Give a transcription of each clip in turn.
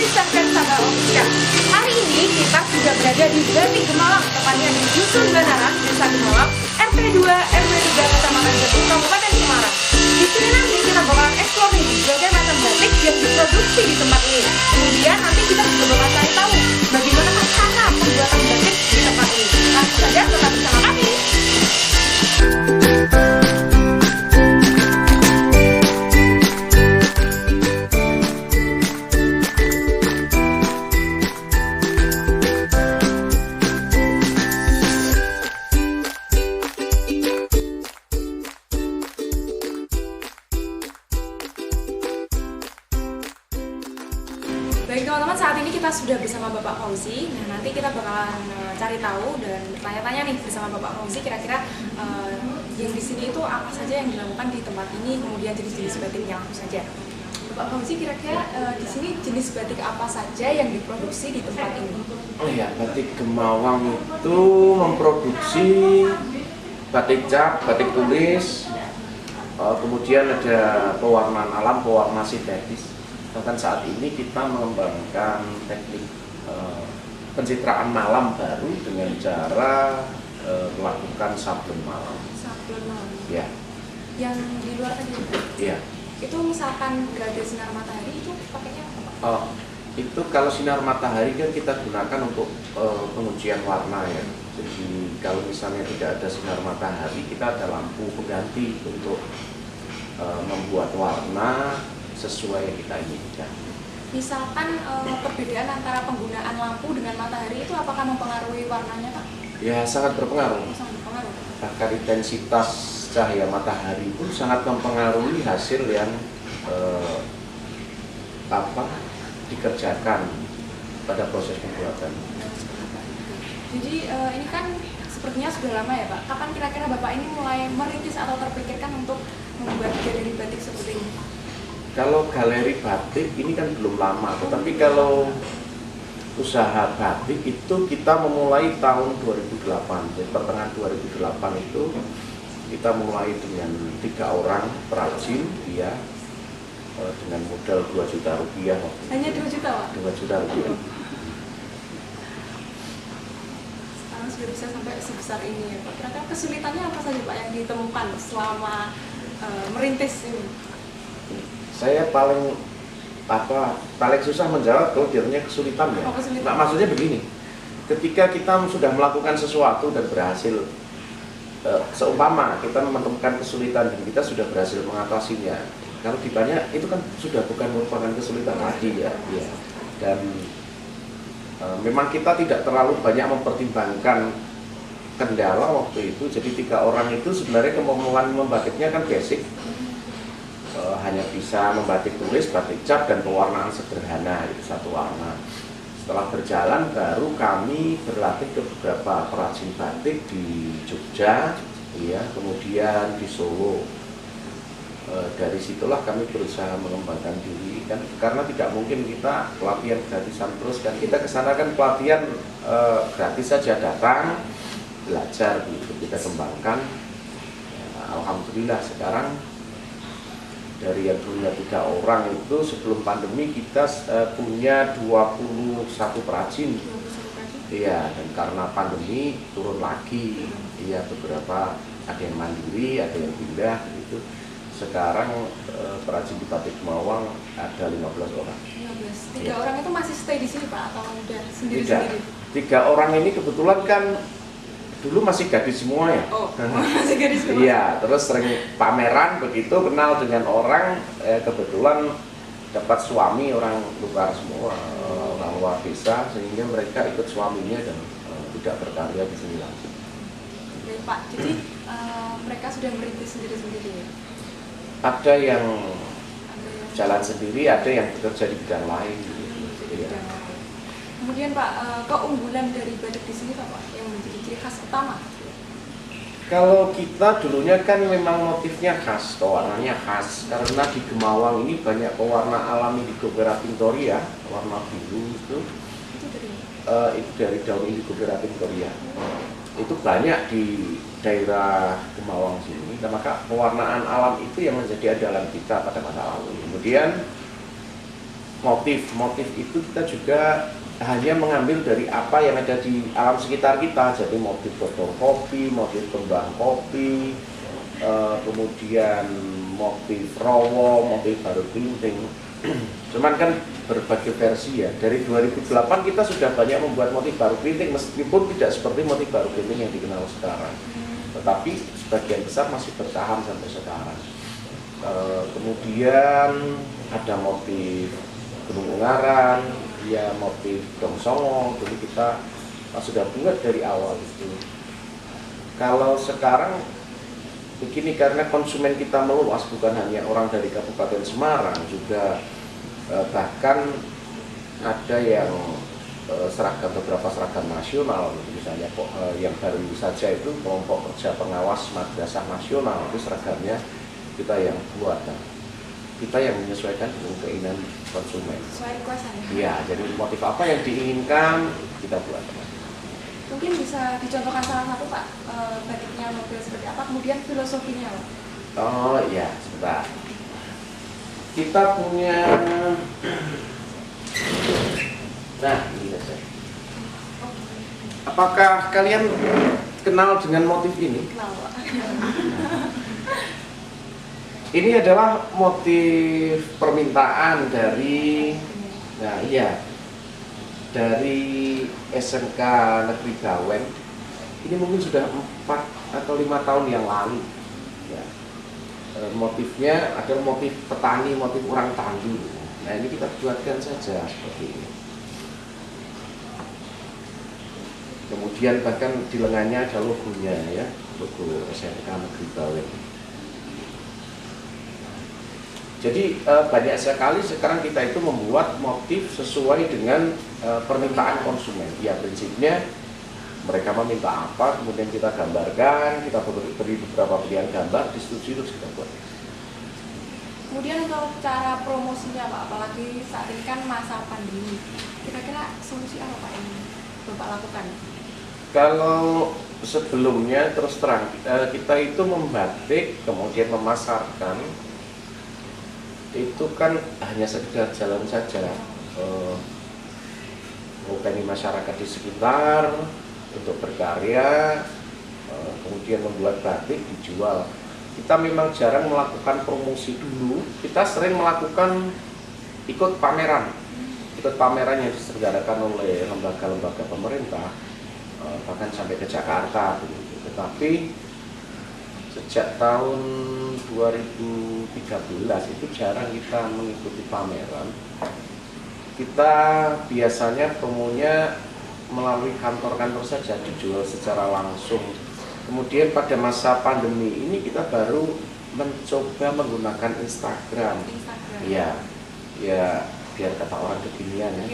Pemirsa dan sahabat Optika, hari ini kita sudah berada di Batik Gemalang, tepatnya di Dusun Banaran, Desa Gemalang, RT 2 RW 3 Kecamatan Jepun, Kabupaten Semarang. Di sini nanti kita bakalan eksplor berbagai macam batik yang diproduksi di tempat ini. Kemudian nanti kita juga bakal cari tahu bagaimana cara pembuatan batik di tempat ini. Langsung saja tetap bersama kami. Baik teman-teman, saat ini kita sudah bersama Bapak Fauzi. Nah, nanti kita bakalan cari tahu dan bertanya-tanya nih bersama Bapak Fauzi kira-kira yang di sini itu apa saja yang dilakukan di tempat ini, kemudian jenis-jenis batiknya apa saja. Bapak Fauzi, kira-kira di sini jenis batik apa saja yang diproduksi di tempat ini? Oh iya, Batik Gemalang itu memproduksi batik cap, batik tulis, kemudian ada pewarnaan alam, pewarna sintetis. Bahkan saat ini kita mengembangkan teknik pencitraan malam baru dengan cara melakukan sablon malam. Sablon malam. Ya. Yang di luar tadi. Iya. Itu misalkan gak ada sinar matahari itu pakainya apa? Oh, itu kalau sinar matahari kan kita gunakan untuk pengujian warna ya. Jadi kalau misalnya tidak ada sinar matahari, kita ada lampu pengganti untuk membuat warna sesuai yang kita inginkan. Misalkan perbedaan antara penggunaan lampu dengan matahari itu apakah mempengaruhi warnanya, Pak? Ya, sangat berpengaruh. Sangat berpengaruh. Bahkan intensitas cahaya matahari pun sangat mempengaruhi hasil yang dikerjakan pada proses pembuatan. Jadi ini kan sepertinya sudah lama ya, Pak. Kapan kira-kira Bapak ini mulai merintis atau terpikirkan untuk membuat galeri batik seperti ini? Kalau galeri batik ini kan belum lama, tetapi kalau usaha batik itu kita memulai tahun 2008, jadi pertengahan 2008 itu kita mulai dengan 3 orang perajin, dia dengan modal 2 juta rupiah. Hanya 2 juta, Pak? 2 juta rupiah. Sekarang sudah bisa sampai sebesar ini ya, Pak. Kira-kira kesulitannya apa saja, Pak, yang ditemukan selama merintis ini? Saya paling susah menjawab kalau dirinya kesulitan ya. Nah, maksudnya begini, ketika kita sudah melakukan sesuatu dan berhasil, seumpama kita menemukan kesulitan dan kita sudah berhasil mengatasinya, kalau ditanya itu kan sudah bukan merupakan kesulitan lagi ya. Dan memang kita tidak terlalu banyak mempertimbangkan kendala waktu itu. Jadi 3 orang itu sebenarnya kemampuan membatiknya kan basic. Hanya bisa membatik tulis, batik cap, dan pewarnaan sederhana, itu satu warna. Setelah berjalan baru kami berlatih ke beberapa perajin batik di Jogja, ya, kemudian di Solo. Dari situlah kami berusaha mengembangkan diri, kan, karena tidak mungkin kita pelatihan gratisan terus kan. Kita kesana kan pelatihan gratis saja, datang belajar gitu, kita kembangkan. Alhamdulillah sekarang dari yang dulunya 3 orang itu sebelum pandemi kita punya 21 perajin. Iya, dan karena pandemi turun lagi. Iya, beberapa ada yang mandiri, ada yang pindah gitu. Sekarang perajin di Batik Gemalang ada 15 orang. 15. 3 orang itu masih stay di sini, Pak, atau udah sendiri-sendiri? Tidak. 3 orang ini kebetulan kan dulu masih gadis semua ya. Oh, masih gadis semua. Iya, terus sering pameran begitu, kenal dengan orang, kebetulan dapat suami orang luar semua, orang luar desa, sehingga mereka ikut suaminya dan tidak berkarya di sini langsung. Baik, Pak, jadi mereka sudah merintis sendiri-sendiri ya? Ada yang jalan sendiri, ada yang bekerja di bidang lain. Kemudian Pak, keunggulan dari batik di sini Pak, yang menjadi ciri khas utama? Kalau kita dulunya kan memang motifnya khas, warnanya khas, karena di Gemalang ini banyak pewarna alami Indigofera pintoria, warna biru itu dari daun Indigofera pintoria. Itu banyak di daerah Gemalang sini, dan maka pewarnaan alam itu yang menjadi andalan kita pada masa lalu. Kemudian motif itu kita juga hanya mengambil dari apa yang ada di alam sekitar kita. Jadi motif potong kopi, motif kembang kopi, kemudian motif rowo, motif baru klinting. Cuman kan berbagai versi ya. Dari 2008 kita sudah banyak membuat motif baru klinting, meskipun tidak seperti motif baru klinting yang dikenal sekarang. Tetapi sebagian besar masih bertahan sampai sekarang. Kemudian ada motif Gunung Ungaran, ya motif Dongsongo. Jadi kita sudah buat dari awal itu. Kalau sekarang begini, karena konsumen kita meluas, bukan hanya orang dari Kabupaten Semarang, juga bahkan ada yang beberapa seragam nasional. Misalnya yang baru saja itu kelompok kerja pengawas madrasah nasional, itu seragamnya kita yang buat. Kita yang menyesuaikan dengan keinginan konsumen. Sesuai requestan ya? Iya, jadi motif apa yang diinginkan kita buat. Mungkin bisa dicontohkan salah satu Pak, batiknya model seperti apa, kemudian filosofinya Pak? Oh iya, sebentar. Kita punya, nah ini saja. Apakah kalian kenal dengan motif ini? Kenal Pak. Ini adalah motif permintaan dari, nah iya, dari SMK Negeri Bawen. Ini mungkin sudah 4 atau 5 tahun yang lalu. Ya. Motifnya adalah motif petani, motif orang tandus. Nah ini kita buatkan saja seperti ini. Kemudian bahkan di lengannya ada logonya ya, logo SMK Negeri Bawen. Jadi banyak sekali sekarang kita itu membuat motif sesuai dengan permintaan konsumen. Ya prinsipnya mereka meminta apa, kemudian kita gambarkan, kita beri beberapa pilihan gambar, disetujui terus kita buat. Kemudian untuk cara promosinya Pak, apalagi saat ini kan masa pandemi, kira-kira solusi apa Pak yang Bapak lakukan? Kalau sebelumnya terus terang kita itu membatik kemudian memasarkan, itu kan hanya sekedar jalan saja, mengupeni masyarakat di sekitar untuk berkarya, kemudian membuat batik dijual. Kita memang jarang melakukan promosi dulu. Kita sering melakukan ikut pameran yang diselenggarakan oleh lembaga-lembaga pemerintah, bahkan sampai ke Jakarta. Tetapi sejak tahun 2013 itu jarang kita mengikuti pameran. Kita biasanya promonya melalui kantor-kantor saja, dijual secara langsung. Kemudian pada masa pandemi ini kita baru mencoba menggunakan Instagram. Ya, ya biar kata orang kekinian ya.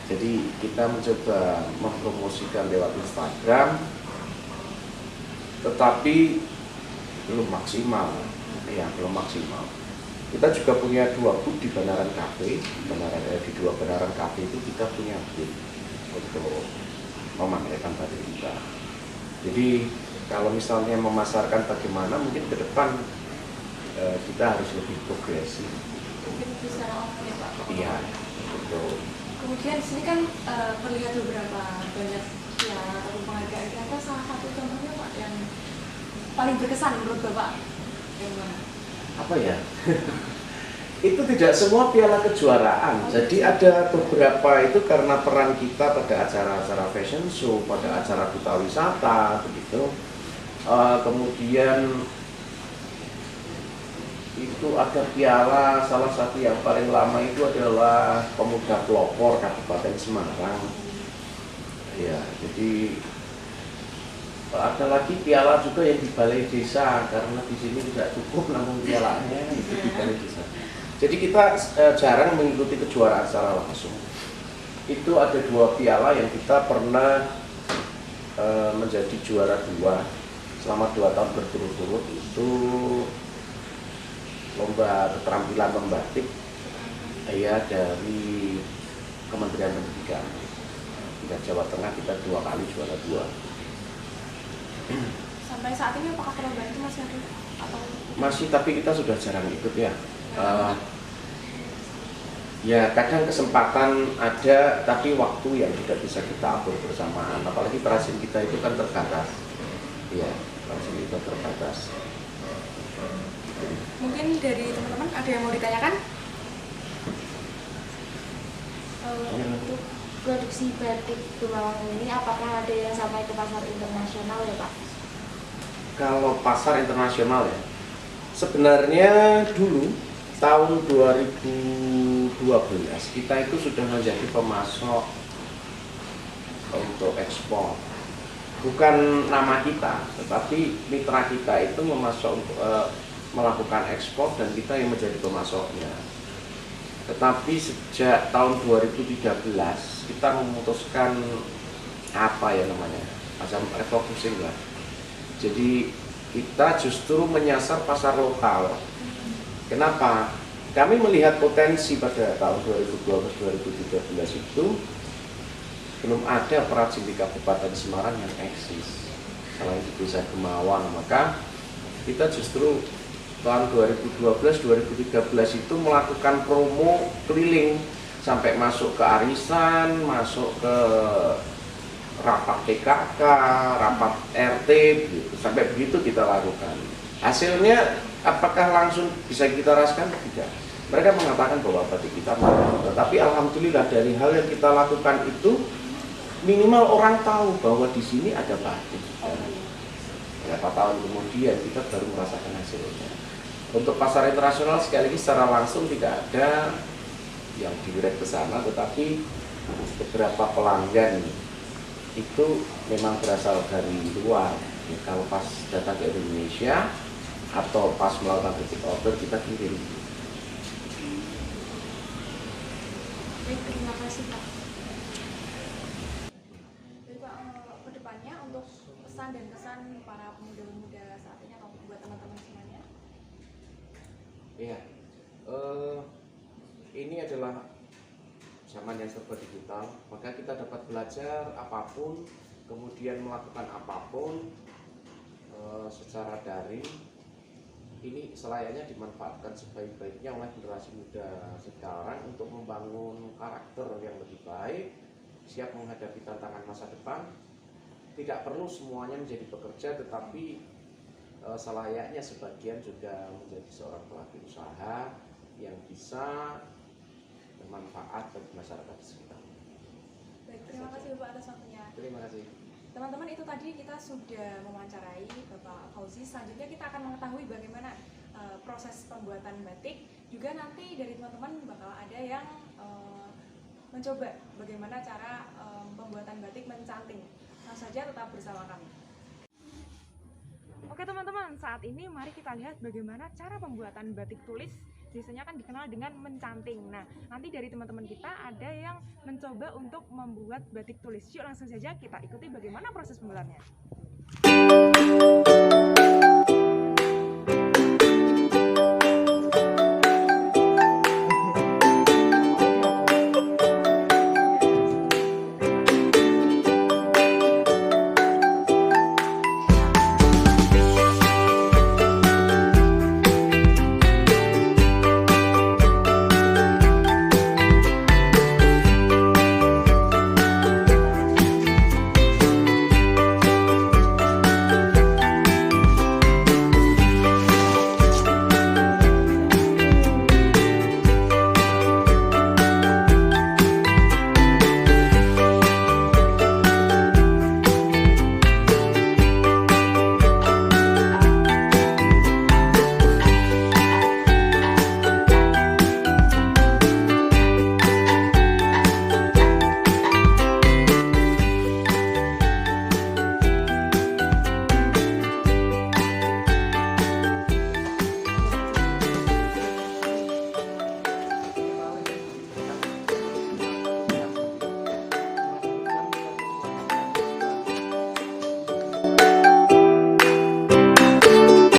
Jadi kita mencoba mempromosikan lewat Instagram, tetapi belum maksimal. Kita juga punya 2 booth di Banaran Cafe. Di 2 Banaran Cafe itu kita punya booth untuk memamerkan batik kita. Jadi kalau misalnya memasarkan bagaimana, mungkin ke depan kita harus lebih progresif. Mungkin bisa offline Pak. Iya, betul. Kemudian di sini kan terlihat beberapa banyak ya atau penghargaan. Kira-kira salah satu contohnya Pak yang paling berkesan menurut Bapak yang mana? Apa ya? Itu tidak semua piala kejuaraan. Jadi ada beberapa itu karena peran kita pada acara-acara fashion show, pada acara duta wisata begitu. Kemudian itu ada piala, salah satu yang paling lama itu adalah Pemuda Pelopor Kabupaten Semarang. Ya, jadi ada lagi piala juga yang di balai desa, karena di sini tidak cukup namun pialanya itu di balai desa. Jadi kita jarang mengikuti kejuaraan secara langsung. Itu ada 2 piala yang kita pernah menjadi juara 2 selama 2 tahun berturut-turut. Itu lomba keterampilan membatik ya dari Kementerian Pendidikan. Di Jawa Tengah kita 2 kali juara 2. Sampai saat ini apakah perlombaan itu masih ada? Atau Masih, tapi kita sudah jarang ikut ya. Ya kadang kesempatan ada, tapi waktu yang tidak bisa kita atur bersamaan. Apalagi perajin kita itu kan terbatas. Ya, perajin kita terbatas. Mungkin dari teman-teman ada yang mau ditanyakan? Untuk produksi batik Gemalang ini, apakah ada yang sampai ke pasar internasional ya Pak? Kalau pasar internasional ya, sebenarnya dulu tahun 2012 kita itu sudah menjadi pemasok untuk ekspor. Bukan nama kita, tetapi mitra kita itu memasok melakukan ekspor dan kita yang menjadi pemasoknya. Tetapi sejak tahun 2013 kita memutuskan apa ya namanya, macam refocusing lah. Jadi kita justru menyasar pasar lokal. Kenapa? Kami melihat potensi pada tahun 2012-2013 itu belum ada perajin di Kabupaten Semarang yang eksis selain di Desa Gemawang. Maka kita justru tahun 2012-2013 itu melakukan promo keliling sampai masuk ke arisan, masuk ke rapat PKK, rapat RT, gitu. Sampai begitu kita lakukan. Hasilnya apakah langsung bisa kita rasakan? Tidak. Mereka mengatakan bahwa batik kita mahal, tetapi alhamdulillah dari hal yang kita lakukan itu minimal orang tahu bahwa di sini ada batik. Berapa tahun kemudian kita baru merasakan hasilnya. Untuk pasar internasional sekali lagi secara langsung tidak ada yang direct ke sana, tetapi beberapa pelanggan itu memang berasal dari luar. Ya, kalau pas datang ke Indonesia atau pas melakukan repeat order kita kirim. Baik, terima kasih Pak. Jadi Pak, kedepannya untuk pesan dan kesan para pemuda-pemuda saat ini atau buat teman-teman semuanya? Iya, ini adalah zaman yang serba digital, maka kita dapat belajar apapun, kemudian melakukan apapun secara daring. Ini selayaknya dimanfaatkan sebaik-baiknya oleh generasi muda sekarang untuk membangun karakter yang lebih baik, siap menghadapi tantangan masa depan. Tidak perlu semuanya menjadi pekerja, tetapi selayaknya sebagian juga menjadi seorang pelaku usaha yang bisa bermanfaat bagi masyarakat sekitar. Baik, terima kasih Bapak atas waktunya. Terima kasih. Teman-teman, itu tadi kita sudah mewawancarai Bapak Fauzi. Selanjutnya kita akan mengetahui bagaimana proses pembuatan batik. Juga nanti dari teman-teman bakal ada yang mencoba bagaimana cara pembuatan batik mencanting. Langsung saja tetap bersama kami. Oke teman-teman, saat ini mari kita lihat bagaimana cara pembuatan batik tulis. Biasanya kan dikenal dengan mencanting. Nah, nanti dari teman-teman kita ada yang mencoba untuk membuat batik tulis. Yuk langsung saja kita ikuti bagaimana proses pembuatannya.